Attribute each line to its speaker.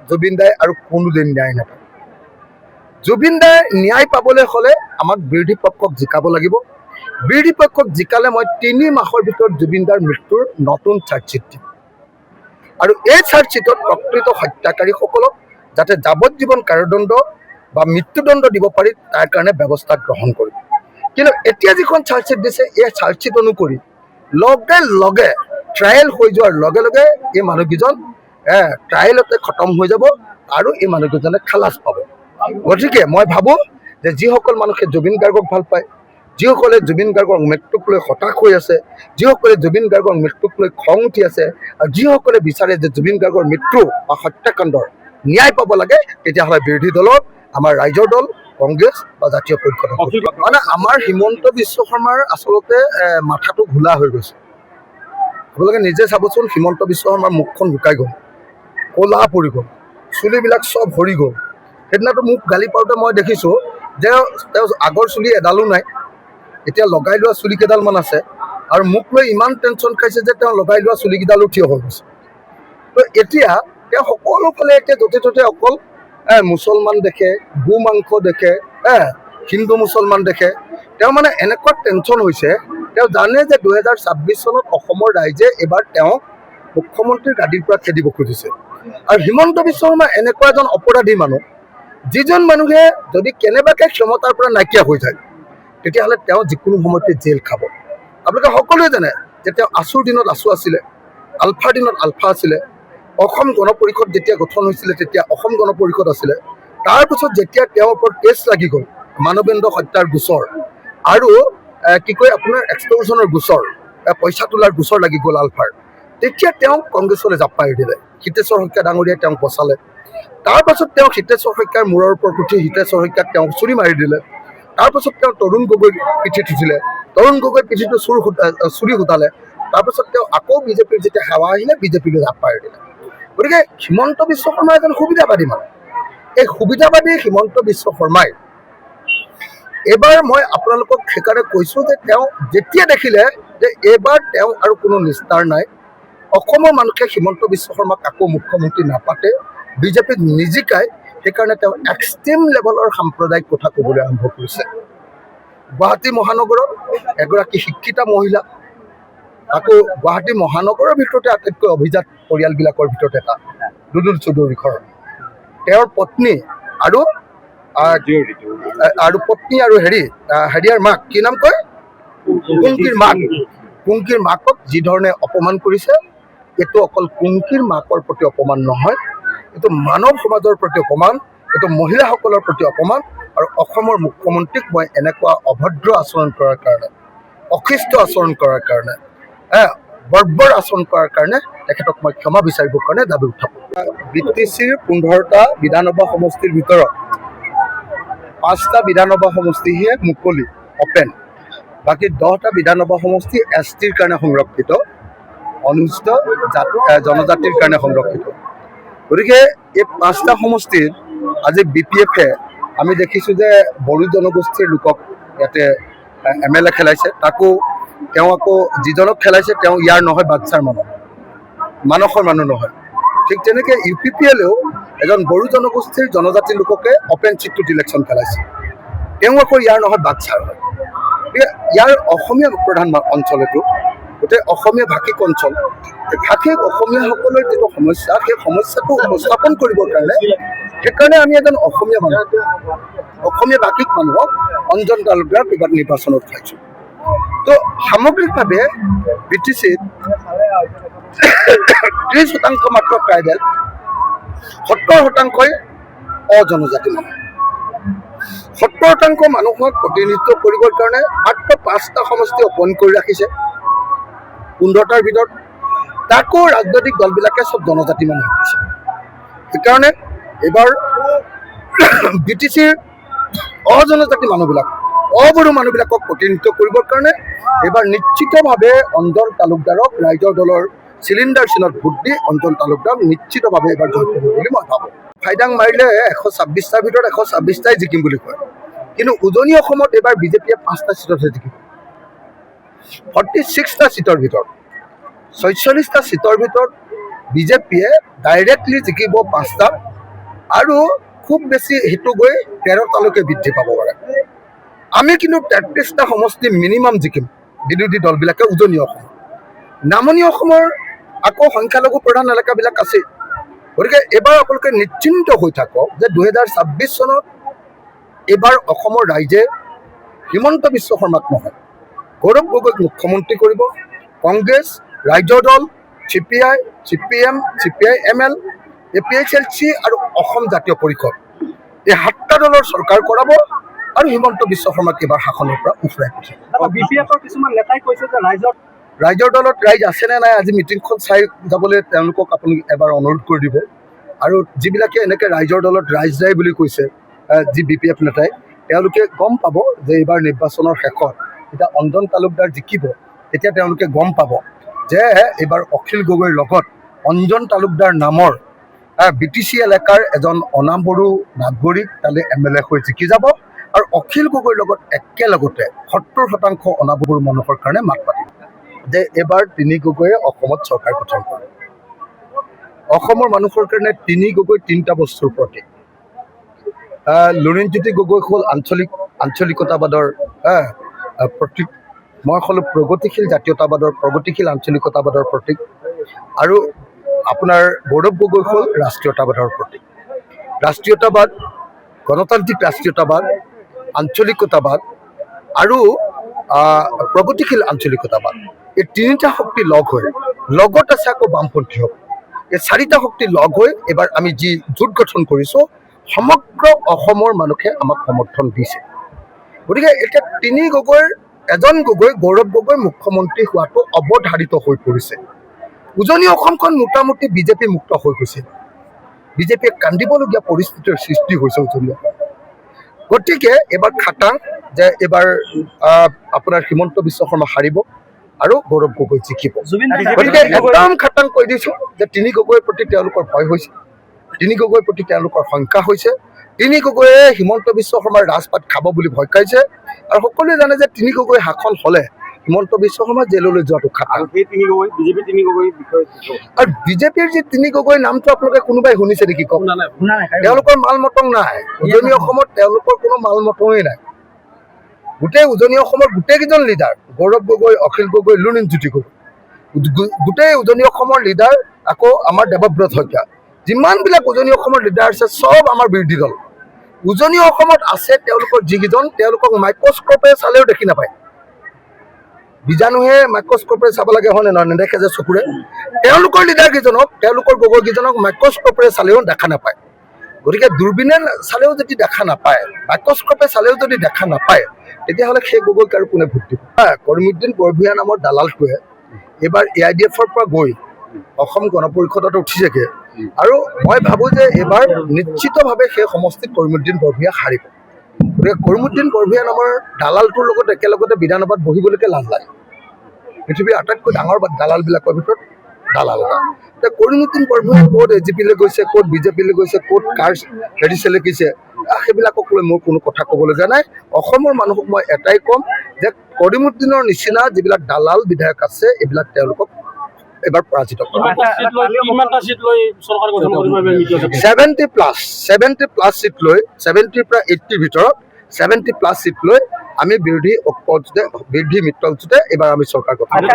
Speaker 1: জুবিন দাই আৰু কোনোদিন ন্যায় নাপায়। জুবিন দাই ন্যায় পাবলৈ হ'লে আমাক বিৰোধী পক্ষক জিকাব লাগিব। বিৰোধী পক্ষক জিকালে মই 3 মাহৰ ভিতৰত জুবিন দাৰ মৃত্যুৰ নতুন চাৰ্জশ্বিট দিম আৰু এই চাৰ্জশ্বিটত প্ৰকৃত হত্যাকাৰীসকলক যাতে যাৱজ্জীৱন কাৰাদণ্ড বা মৃত্যুদণ্ড দিব পাৰি তাৰ কাৰণে ব্যৱস্থা গ্ৰহণ কৰিম। কিন্তু এতিয়া যিখন চাৰ্জশ্বিট দিছে এই চাৰ্জশ্বিট অনুসৰি লগে লগে ট্ৰায়েল হৈ যোৱাৰ লগে লগে এই মানুহকেইজন ট্ৰায়েলতে খতম হৈ যাব আৰু এই মানুহকেইজনে খালাচ পাব। গতিকে মই ভাবোঁ যে যিসকল মানুহে জুবিন গাৰ্গক ভাল পায়, যিসকলে জুবিন গাৰ্গৰ মৃত্যুক লৈ হতাশ হৈ আছে, যিসকলে জুবিন গাৰ্গৰ মৃত্যুক লৈ খং উঠি আছে আৰু যিসকলে বিচাৰে যে জুবিন গাৰ্গৰ মৃত্যু বা হত্যাকাণ্ডৰ ন্যায় পাব লাগে, তেতিয়াহ'লে বিৰোধী দলত আমাৰ ৰাইজৰ দল কংগ্ৰেছ বা জাতীয় পৰিষদ মানে আমাৰ হিমন্ত বিশ্ব শৰ্মাৰ আচলতে মাথাটো ঘোলা হৈ গৈছে। আপোনালোকে নিজে চাবচোন, হিমন্ত বিশ্ব শৰ্মাৰ মুখখন শুকাই গ'ল, ক'লা পৰি গ'ল, চুলিবিলাক চব সৰি গ'ল। সেইদিনাটো মোক গালি পাৰোঁতে মই দেখিছোঁ যে তেওঁ আগৰ চুলি এডালো নাই, এতিয়া লগাই লোৱা চুলি কেইডালমান আছে আৰু মোক লৈ ইমান টেনশ্যন খাইছে যে তেওঁ লগাই লোৱা চুলিকেইডালো থিয় হৈ গৈছে। তো এতিয়া তেওঁ সকলোফালে এতিয়া য'তে ত'তে অকল মুছলমান দেখে, গো মাংস দেখে, হিন্দু মুছলমান দেখে। তেওঁ মানে এনেকুৱা টেনশ্যন হৈছে, তেওঁ জানে যে 2026 চনত অসমৰ ৰাইজে এইবাৰ তেওঁক মুখ্যমন্ত্ৰীৰ গাদীৰ পৰা খেদিব খুজিছে। আৰু হিমন্ত বিশ্ব শৰ্মা এনেকুৱা এজন অপৰাধী মানুহ, যিজন মানুহে যদি কেনেবাকৈ ক্ষমতাৰ পৰা নাইকিয়া হৈ যায় তেতিয়াহ'লে তেওঁ যিকোনো সময়তে জেল খাব। আপোনালোকে সকলোৱে জানে যে তেওঁ আছুৰ দিনত আছু আছিলে, আলফাৰ দিনত আলফা আছিলে, অসম গণ পৰিষদ যেতিয়া গঠন হৈছিলে তেতিয়া অসম গণ পৰিষদ আছিলে। তাৰপিছত যেতিয়া তেওঁৰ ওপৰত কেছ লাগি গ'ল, মানৱেন্দ্ৰ হত্যাৰ গোচৰ আৰু কি কয় আপোনাৰ এক্সটৰ্চনৰ গোচৰ, পইচা তোলাৰ গোচৰ লাগি গ'ল আলফাৰ, তেতিয়া তেওঁক কংগ্ৰেছলৈ জাপ মাৰি দিলে। হিতেশ্বৰ শইকীয়া ডাঙৰীয়াই তেওঁক বচালে। তাৰপাছত তেওঁ হিতেশ্বৰ শইকীয়াৰ মূৰৰ ওপৰত উঠি হিতেশ্বৰ শইকীয়াক তেওঁক চুৰি মাৰি দিলে। তাৰপাছত তেওঁ তৰুণ গগৈৰ পিঠিত উঠিলে, তৰুণ গগৈৰ পিঠিটো চুৰি সুতালে। তাৰপাছত তেওঁ আকৌ বিজেপিৰ যেতিয়া সেৱা আহিলে বিজেপিলৈ জাপ মাৰি দিলে। গতিকে হিমন্ত বিশ্ব শৰ্মা এজন সুবিধাবাদী মানুহ। এই সুবিধাবাদী হিমন্ত বিশ্ব শৰ্মাই এইবাৰ মই আপোনালোকক সেইকাৰণে কৈছোঁ যে তেওঁ যেতিয়া দেখিলে যে এইবাৰ তেওঁ আৰু কোনো নিস্তাৰ নাই, অসমৰ মানুহে হিমন্ত বিশ্ব শৰ্মাক আকৌ মুখ্যমন্ত্ৰী নাপাতে, বিজেপিক নিজিকায়, সেইকাৰণে তেওঁ এক্সট্ৰিম লেভেলৰ সাম্প্ৰদায়িক কথা ক'বলৈ আৰম্ভ কৰিছে। গুৱাহাটী মহানগৰত এগৰাকী শিক্ষিতা মহিলা, আকৌ গুৱাহাটী মহানগৰৰ ভিতৰতে আটাইতকৈ অভিজাত পৰিয়ালবিলাকৰ ভিতৰত এটা দুদুল চৌধুৰী ঘৰ, তেওঁৰ পত্নী আৰু পত্নী আৰু হেৰিয়াৰ মাক, কি নাম কয়, কুংকীৰ মাকক যি ধৰণে অপমান কৰিছে, এইটো অকল কুংকীৰ মাকৰ প্ৰতি অপমান নহয়, এইটো মানৱ সমাজৰ প্ৰতি অপমান, এইটো মহিলাসকলৰ প্ৰতি অপমান। আৰু অসমৰ মুখ্যমন্ত্ৰীক মই এনেকুৱা অভদ্ৰ আচৰণ কৰাৰ কাৰণে, অশিষ্ট আচৰণ কৰাৰ কাৰণে, বৰ্বৰ আচৰণ কৰাৰ কাৰণে তেখেতক মই ক্ষমা বিচাৰিবৰ কাৰণে দাবী উঠালোঁ। BTCৰ 15টা বিধানসভা সমষ্টিৰ ভিতৰত 5টা বিধানসভা সমষ্টিহে মুকলি অপেন, বাকী 10টা বিধানসভা সমষ্টি STৰ কাৰণে সংৰক্ষিত, অনুসূচিত জনজাতিৰ কাৰণে সংৰক্ষিত। গতিকে এই 5টা সমষ্টিত আজি BPFে আমি দেখিছোঁ যে বড়ো জনগোষ্ঠীৰ লোকক ইয়াতে MLA খেলাইছে, তাকো তেওঁ আকৌ যিজনক খেলাইছে তেওঁ ইয়াৰ নহয়, বাক্সাৰ মানসৰ মানুহ নহয়। ঠিক তেনেকৈ UPPLেও এজন বড়ো জনগোষ্ঠীৰ জনজাতিৰ লোককে অপেন চিটটোত ইলেকশ্যন খেলাইছে, তেওঁ আকৌ ইয়াৰ নহয়, বাক্সাৰ হয়। ইয়াৰ অসমীয়া প্ৰধান অঞ্চল, এইটো গোটেই অসমীয়া ভাষিক অঞ্চল। ভাষিক অসমীয়াসকলৰ যিটো সমস্যা, সেই সমস্যাটো উপস্থাপন কৰিবৰ কাৰণে সেইকাৰণে আমি এজন অসমীয়া মানুহ, অসমীয়া ভাষিক মানুহক অঞ্জন তালুকদাৰ বিবাদ নিৰ্বাচনত উঠাইছোঁ। তো সামগ্ৰিকভাৱে BTCত 30% মাত্ৰ ট্ৰাইবেল, 70%ই অজনজাতি মানুহ। 70% মানুহক প্ৰতিনিধিত্ব কৰিবৰ কাৰণে মাত্ৰ 5টা সমষ্টি অপন কৰি ৰাখিছে 15টাৰ ভিতৰত, তাকো ৰাজনৈতিক দলবিলাকে চব জনজাতি মানুহ দিছে। সেইকাৰণে এইবাৰ BTCৰ অজনজাতি মানুহবিলাক, অবড়ো মানুহবিলাকক প্ৰতিনিধিত্ব কৰিবৰ কাৰণে এইবাৰ নিশ্চিতভাৱে অঞ্জন তালুকদাৰক ৰাইজৰ দলৰ চিলিণ্ডাৰ চিনত ভোট দি অঞ্জন তালুকদাৰক নিশ্চিতভাৱে এইবাৰ জয় কৰিব বুলি মই ভাবোঁ। ফাইদাং মাৰিলে 126টাৰ ভিতৰত 126টাই জিকিম বুলি কয়, কিন্তু উজনি অসমত এইবাৰ বিজেপিয়ে 5টা চিটতহে জিকিব। 46টা চিটৰ ভিতৰত 46টা চিটৰ ভিতৰত বিজেপিয়ে ডাইৰেক্টলি জিকিব 5টা আৰু খুব বেছি সেইটো গৈ 13টালৈকে বৃদ্ধি পাব পাৰে। আমি কিন্তু 33টা সমষ্টি মিনিমাম জিকিম বিৰোধী দলবিলাকে উজনি অসম। নামনি অসমৰ আকৌ সংখ্যালঘু প্ৰধান এলেকাবিলাক আছে। গতিকে এইবাৰ আপোনালোকে নিশ্চিন্ত হৈ থাকক যে 2026 চনত এইবাৰ অসমৰ ৰাইজে হিমন্ত বিশ্ব শৰ্মাক নহয়, গৌৰৱ গগৈক মুখ্যমন্ত্ৰী কৰিব। কংগ্ৰেছ, ৰাইজৰ দল, CPI, CPM, CPI-ML, APHLC আৰু অসম জাতীয় পৰিষদ, এই 7টা দলৰ চৰকাৰ কৰাব আৰু হিমন্ত বিশ্ব শৰ্মাক এইবাৰ শাসনৰ পৰা উফৰাই পঠিয়াব।
Speaker 2: BPFৰ কিছুমান নেতাই কৈছে যে
Speaker 1: ৰাইজৰ দলত ৰাইজ আছেনে নাই আজি মিটিংখন চাই যাবলৈ তেওঁলোকক আপুনি এবাৰ অনুৰোধ কৰি দিব। আৰু যিবিলাকে এনেকৈ ৰাইজৰ দলত ৰাইজ যায় বুলি কৈছে, যি BPF নেতাই, তেওঁলোকে গম পাব যে এইবাৰ নিৰ্বাচনৰ শেষত যেতিয়া অঞ্জন তালুকদাৰ জিকিব তেতিয়া তেওঁলোকে গম পাব যে এইবাৰ অখিল গগৈৰ লগত অঞ্জন তালুকদাৰ নামৰ BTC এলেকাৰ এজন অনামবড়ো নাগৰিক তালৈ MLA হৈ জিকি যাব আৰু অখিল গগৈৰ লগত একেলগতে 70% অনামবড়ো মানুহৰ কাৰণে মাত পাতিব যে এইবাৰ তিনি গগৈয়ে অসমত চৰকাৰ গঠন কৰে। অসমৰ মানুহৰ কাৰণে তিনি গগৈ 3টা বস্তুৰ প্ৰতীক। লুৰিণজ্যোতি গগৈ হ'ল আঞ্চলিকতাবাদৰ প্ৰতীক। মই ক'লোঁ প্ৰগতিশীল জাতীয়তাবাদৰ, প্ৰগতিশীল আঞ্চলিকতাবাদৰ প্ৰতীক। আৰু আপোনাৰ গৌৰৱ গগৈ হ'ল ৰাষ্ট্ৰীয়তাবাদৰ প্ৰতীক। ৰাষ্ট্ৰীয়তাবাদ, গণতান্ত্ৰিক ৰাষ্ট্ৰীয়তাবাদ, আঞ্চলিকতাবাদ আৰু প্ৰগতিশীল আঞ্চলিকতাবাদ, এই 3টা শক্তি লগ হৈ, লগত আছে আকৌ বামপন্থী হ'ব। এই 4টা শক্তি লগ হৈ এইবাৰ আমি যি জোঁট গঠন কৰিছোঁ, সমগ্ৰ অসমৰ মানুহে আমাক সমৰ্থন দিছে। গতিকে এতিয়া তিনি গগৈৰ এজন গগৈ, গৌৰৱ গগৈ মুখ্যমন্ত্ৰী হোৱাটো অৱধাৰিত হৈ পৰিছে। উজনি অসমখন মোটামুটি BJP মুক্ত হৈ গৈছে। BJPয়ে কান্দিবলগীয়া পৰিস্থিতিৰ সৃষ্টি হৈছে উজনি অসম। গতিকে এইবাৰ খাটাং যে এইবাৰ আপোনাৰ হিমন্ত বিশ্ব শৰ্মা হাৰিব আৰু গৌৰৱ গগৈ জিকিব। গতিকে একদম খাটাং কৈ দিছোঁ যে তিনি গগৈৰ প্ৰতি তেওঁলোকৰ ভয় হৈছে, তিনি গগৈৰ প্ৰতি তেওঁলোকৰ শংকা হৈছে। তিনি গগৈয়ে হিমন্ত বিশ্ব শৰ্মাৰ ৰাজপাত খাব বুলি ভয় খাইছে আৰু সকলোৱে জানে যে তিনি গগৈ শাসন হ'লে হিমন্ত বিশ্ব শৰ্মা জেললৈ যোৱাটো খাটাং। আৰু বিজেপিৰ যি তিনি গগৈ নামটো আপোনালোকে কোনোবাই শুনিছে নেকি কওক? তেওঁলোকৰ মাল মটং নাই। উজনি অসমত তেওঁলোকৰ কোনো মাল মটঙেই নাই। গোটেই উজনি অসমৰ গোটেইকেইজন লিডাৰ, গৌৰৱ গগৈ, অখিল গগৈ, লুৰিণজ্যোতি গগৈ, গোটেই উজনি অসমৰ লিডাৰ, আকৌ আমাৰ দেৱব্ৰত শইকীয়া, যিমানবিলাক উজনি অসমৰ লিডাৰ আছে চব আমাৰ বিৰোধী দল। উজনি অসমত আছে তেওঁলোকৰ যিকেইজন, তেওঁলোকক মাইক্ৰস্কোপে চালেও দেখি নাপায়। বীজাণুহে মাইক্ৰস্কোপেৰে চাব লাগে হয়নে নহয়? নেদেখে যে চকুৰে। তেওঁলোকৰ লিডাৰকেইজনক, তেওঁলোকৰ গগৈকেইজনক মাইক্ৰস্কোপেৰে চালেও দেখা নাপায়। গতিকে দূৰবীণে চালেও যদি দেখা নাপায়, মাইক্ৰস্কোপে চালেও যদি দেখা নাপায়, তেতিয়াহ'লে সেই গগৈক আৰু কোনে ভোট দিব? কৰিমুদ্দিন বৰভূঞা নামৰ দালালটোৱে এইবাৰ AIDFৰ পৰা গৈ অসম গণ পৰিষদত উঠিছেগৈ আৰু মই ভাবোঁ যে এইবাৰ নিশ্চিতভাৱে সেই সমষ্টিত কৰিমুদ্দিন বৰভূঞা হাৰিব। গতিকে কৰিমুদ্দিন বৰভূঞা নামৰ দালালটোৰ লগত একেলগতে বিধানসভাত বহিবলৈকে লাজ লাগে। পৃথিৱীৰ আটাইতকৈ ডাঙৰ দালালবিলাকৰ ভিতৰত দালাল এটা। এতিয়া কৰিমুদ্দিন বৰভূঞা ক'ত AGP-লৈ গৈছে, ক'ত BJP-লৈ গৈছে, ক'ত কাৰ চেলেকিছে, সেইবিলাকক লৈ মোৰ কোনো কথা ক'বলগীয়া নাই। অসমৰ মানুহক মই এটাই ক'ম যে কৰিমুদ্দিনৰ নিচিনা যিবিলাক দালাল বিধায়ক আছে, এইবিলাক তেওঁলোকক এবাৰ পৰাজিত কৰিব। 70+ চিট লৈ, 70 পৰা 80 ভিতৰত 70+ চিট লৈ আমি বিৰোধী মিত্ৰজোঁটে এইবাৰ আমি চৰকাৰ গঠন কৰিম।